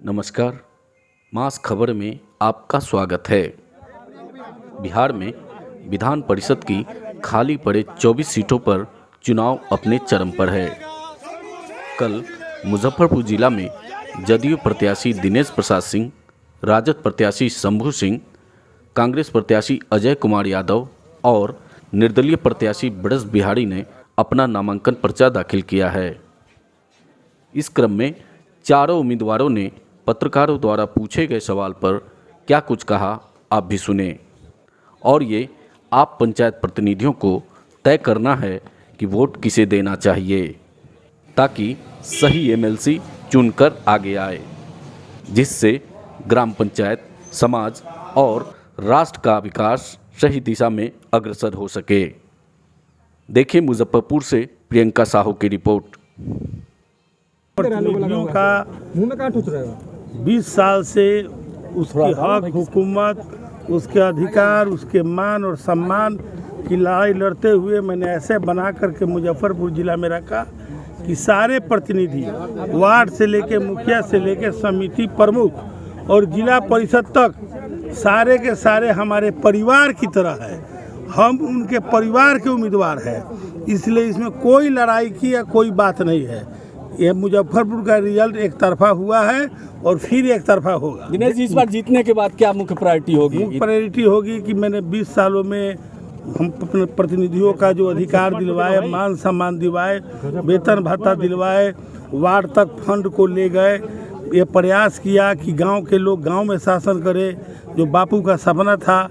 नमस्कार। मास खबर में आपका स्वागत है। बिहार में विधान परिषद की खाली पड़े 24 सीटों पर चुनाव अपने चरम पर है। कल मुजफ्फरपुर जिला में जदयू प्रत्याशी दिनेश प्रसाद सिंह, राजद प्रत्याशी शंभू सिंह, कांग्रेस प्रत्याशी अजय कुमार यादव और निर्दलीय प्रत्याशी ब्रज बिहारी ने अपना नामांकन पर्चा दाखिल किया है। इस क्रम में चारों उम्मीदवारों ने पत्रकारों द्वारा पूछे गए सवाल पर क्या कुछ कहा, आप भी सुने। और ये आप पंचायत प्रतिनिधियों को तय करना है कि वोट किसे देना चाहिए, ताकि सही एमएलसी चुनकर आगे आए, जिससे ग्राम पंचायत, समाज और राष्ट्र का विकास सही दिशा में अग्रसर हो सके। देखिए मुजफ्फरपुर से प्रियंका साहू की रिपोर्ट। प्रतिनिधियों का 20 साल से उसकी हक, हुकूमत, उसके अधिकार, उसके मान और सम्मान की लड़ाई लड़ते हुए मैंने ऐसे बना करके मुजफ्फरपुर जिला में रखा कि सारे प्रतिनिधि वार्ड से लेकर मुखिया से लेकर समिति प्रमुख और जिला परिषद तक सारे के सारे हमारे परिवार की तरह है। हम उनके परिवार के उम्मीदवार हैं, इसलिए इसमें कोई लड़ाई की या कोई बात नहीं है। ये मुजफ्फरपुर का रिजल्ट एक तरफा हुआ है और फिर एक तरफा होगा। दिनेश जी, इस बार जीतने के बाद क्या मुख्य प्रायोरिटी होगी? मुख्य प्रायोरिटी होगी कि मैंने 20 सालों में हम अपने प्रतिनिधियों का जो अधिकार दिलवाए, मान सम्मान दिलवाए, वेतन भत्ता दिलवाए, वार्ड तक फंड को ले गए, ये प्रयास किया कि गांव के लोग गांव में शासन करे। जो बापू का सपना था,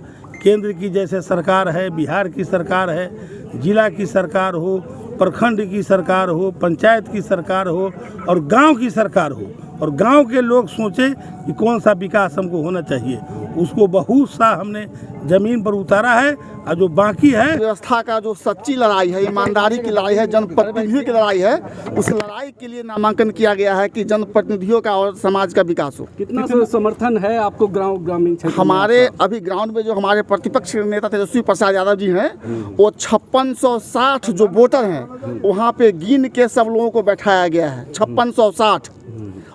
केंद्र की जैसे सरकार है, बिहार की सरकार है, जिला की सरकार हो, प्रखंड की सरकार हो, पंचायत की सरकार हो और गांव की सरकार हो, और गांव के लोग सोचे कि कौन सा विकास हमको होना चाहिए, उसको बहुत सा हमने जमीन पर उतारा है। और जो बाकी है, व्यवस्था का जो सच्ची लड़ाई है, ईमानदारी की लड़ाई है, जनप्रतिनिधियों की लड़ाई है, उस लड़ाई के लिए नामांकन किया गया है कि जनप्रतिनिधियों का और समाज का विकास हो। कितना समर्थन है आपको ग्रामीण क्षेत्र में? हमारे अभी ग्राउंड में जो हमारे प्रतिपक्ष नेता तेजस्वी प्रसाद यादव जी हैं, वो 5660 जो वोटर हैं वहाँ पे गिन के सब लोगों को बैठाया गया है, 5660।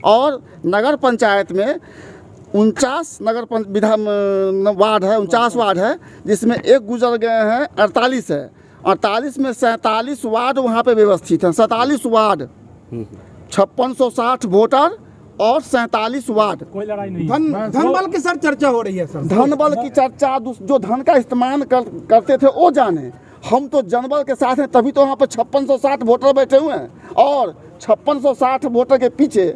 और नगर पंचायत में 49 विधान वार्ड है, 49 वार्ड है, जिसमें एक गुजर गए हैं, 48 है। 48 में 47 वार्ड वहाँ पे व्यवस्थित हैं। 47 वार्ड, 5660 वोटर और 47 वार्ड। कोई लड़ाई नहीं। धन बल की सर चर्चा हो रही है सर। धन बल की चर्चा जो धन का इस्तेमाल करते थे वो जाने। हम तो जनबल के साथ हैं, तभी तो वहाँ पर 5660 वोटर बैठे हुए हैं। और 5660 वोटर के पीछे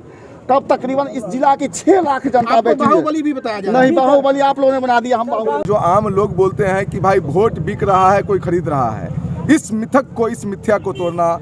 तब तकरीबन इस जिला की 6 लाख जनता बैठी है। बाहुबली भी बताया जा रहा है। नहीं, बाहुबली आप लोगों ने बना दिया, हम बाहुबली। जो आम लोग बोलते हैं कि भाई वोट बिक रहा है, कोई खरीद रहा है, इस मिथक को, इस मिथ्या को तोड़ना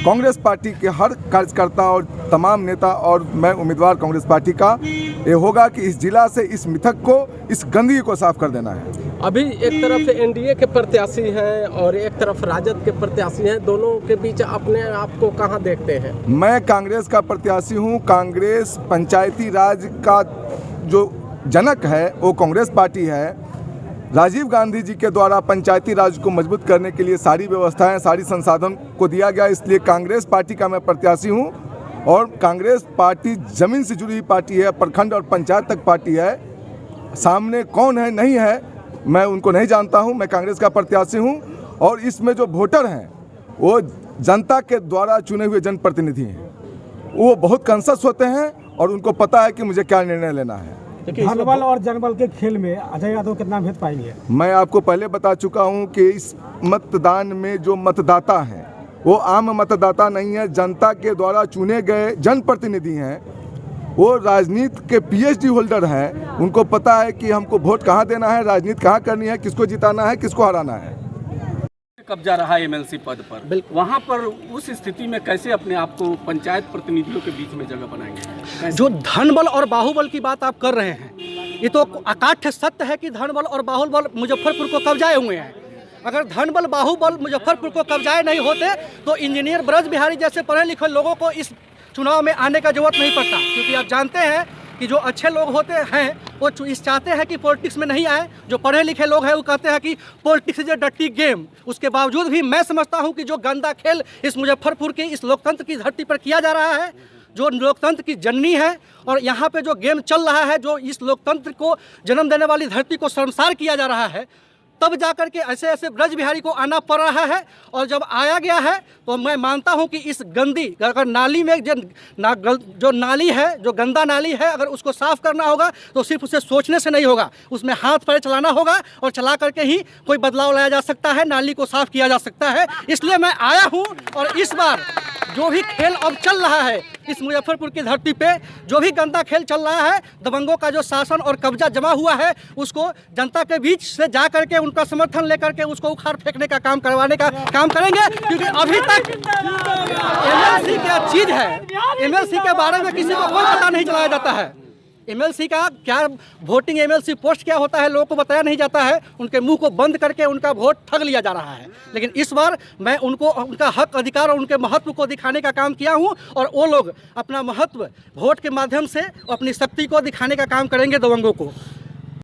कांग्रेस पार्टी के हर कार्यकर्ता और तमाम नेता और मैं उम्मीदवार कांग्रेस पार्टी का ये होगा कि इस जिला से इस मिथक को, इस गंदगी को साफ कर देना है। अभी एक तरफ एनडीए के प्रत्याशी हैं और एक तरफ राजद के प्रत्याशी हैं, दोनों के बीच अपने आप को कहां देखते हैं? मैं कांग्रेस का प्रत्याशी हूं। कांग्रेस पंचायती राज का जो जनक है वो कांग्रेस पार्टी है। राजीव गांधी जी के द्वारा पंचायती राज को मजबूत करने के लिए सारी व्यवस्थाएं, सारी संसाधन को दिया गया, इसलिए कांग्रेस पार्टी का मैं प्रत्याशी हूं। और कांग्रेस पार्टी जमीन से जुड़ी हुई पार्टी है, प्रखंड और पंचायत तक पार्टी है। सामने कौन है नहीं है मैं उनको नहीं जानता हूं। मैं कांग्रेस का प्रत्याशी हूं और इसमें जो वोटर हैं वो जनता के द्वारा चुने हुए जनप्रतिनिधि हैं। वो बहुत कॉन्शियस होते हैं और उनको पता है कि मुझे क्या निर्णय लेना है। धनबल और जनबल के खेल में अजय यादव कितना भेद पाएंगे? मैं आपको पहले बता चुका हूं कि इस मतदान में जो मतदाता हैं वो आम मतदाता नहीं है, जनता के द्वारा चुने गए जनप्रतिनिधि हैं। वो राजनीति के पीएचडी होल्डर हैं, उनको पता है कि हमको वोट कहाँ देना है, राजनीति कहाँ करनी है, किसको जिताना है, किसको हराना है। कब्जा रहा एमएलसी पद पर, वहाँ पर उस स्थिति में कैसे अपने आप को पंचायत प्रतिनिधियों के बीच में जगह बनाएंगे? जो धनबल और बाहुबल की बात आप कर रहे हैं, ये तो अकाट्य सत्य है कि धनबल और बाहुबल मुजफ्फरपुर को कब्जाए हुए हैं। अगर धनबल बाहुबल मुजफ्फरपुर को कब्जाए नहीं होते तो इंजीनियर ब्रज बिहारी जैसे पढ़े लिखे लोगों को इस चुनाव में आने का जरूरत नहीं पड़ता। क्योंकि आप जानते हैं कि जो अच्छे लोग होते हैं वो इस चाहते हैं कि पॉलिटिक्स में नहीं आए। जो पढ़े लिखे लोग हैं वो कहते हैं कि politics is a dirty game. उसके बावजूद भी मैं समझता हूं कि जो गंदा खेल इस मुजफ्फरपुर के इस लोकतंत्र की धरती पर किया जा रहा है, जो लोकतंत्र की जननी है और यहाँ पे जो गेम चल रहा है, जो इस लोकतंत्र को जन्म देने वाली धरती को शर्मसार किया जा रहा है, तब जाकर के ऐसे ऐसे ब्रज बिहारी को आना पड़ रहा है। और जब आया गया है तो मैं मानता हूं कि इस गंदी अगर नाली में जो नाली है, जो गंदा नाली है, अगर उसको साफ़ करना होगा तो सिर्फ उसे सोचने से नहीं होगा, उसमें हाथ पैर चलाना होगा और चला करके ही कोई बदलाव लाया जा सकता है, नाली को साफ़ किया जा सकता है। इसलिए मैं आया हूँ और इस बार जो भी खेल अब चल रहा है इस मुजफ्फरपुर की धरती पे, जो भी गंदा खेल चल रहा है, दबंगों का जो शासन और कब्जा जमा हुआ है, उसको जनता के बीच से जा करके उनका समर्थन लेकर के उसको उखाड़ फेंकने का काम करवाने का काम करेंगे। क्योंकि अभी तक एमएलसी क्या चीज़ है, एमएलसी के बारे में किसी को कोई पता नहीं चलाया जाता है। एमएलसी का क्या, वोटिंग एमएलसी पोस्ट क्या होता है लोगों को बताया नहीं जाता है। उनके मुंह को बंद करके उनका वोट ठग लिया जा रहा है। लेकिन इस बार मैं उनको उनका हक अधिकार और उनके महत्व को दिखाने का काम किया हूं और वो लोग अपना महत्व वोट के माध्यम से अपनी शक्ति को दिखाने का काम करेंगे दबंगों को।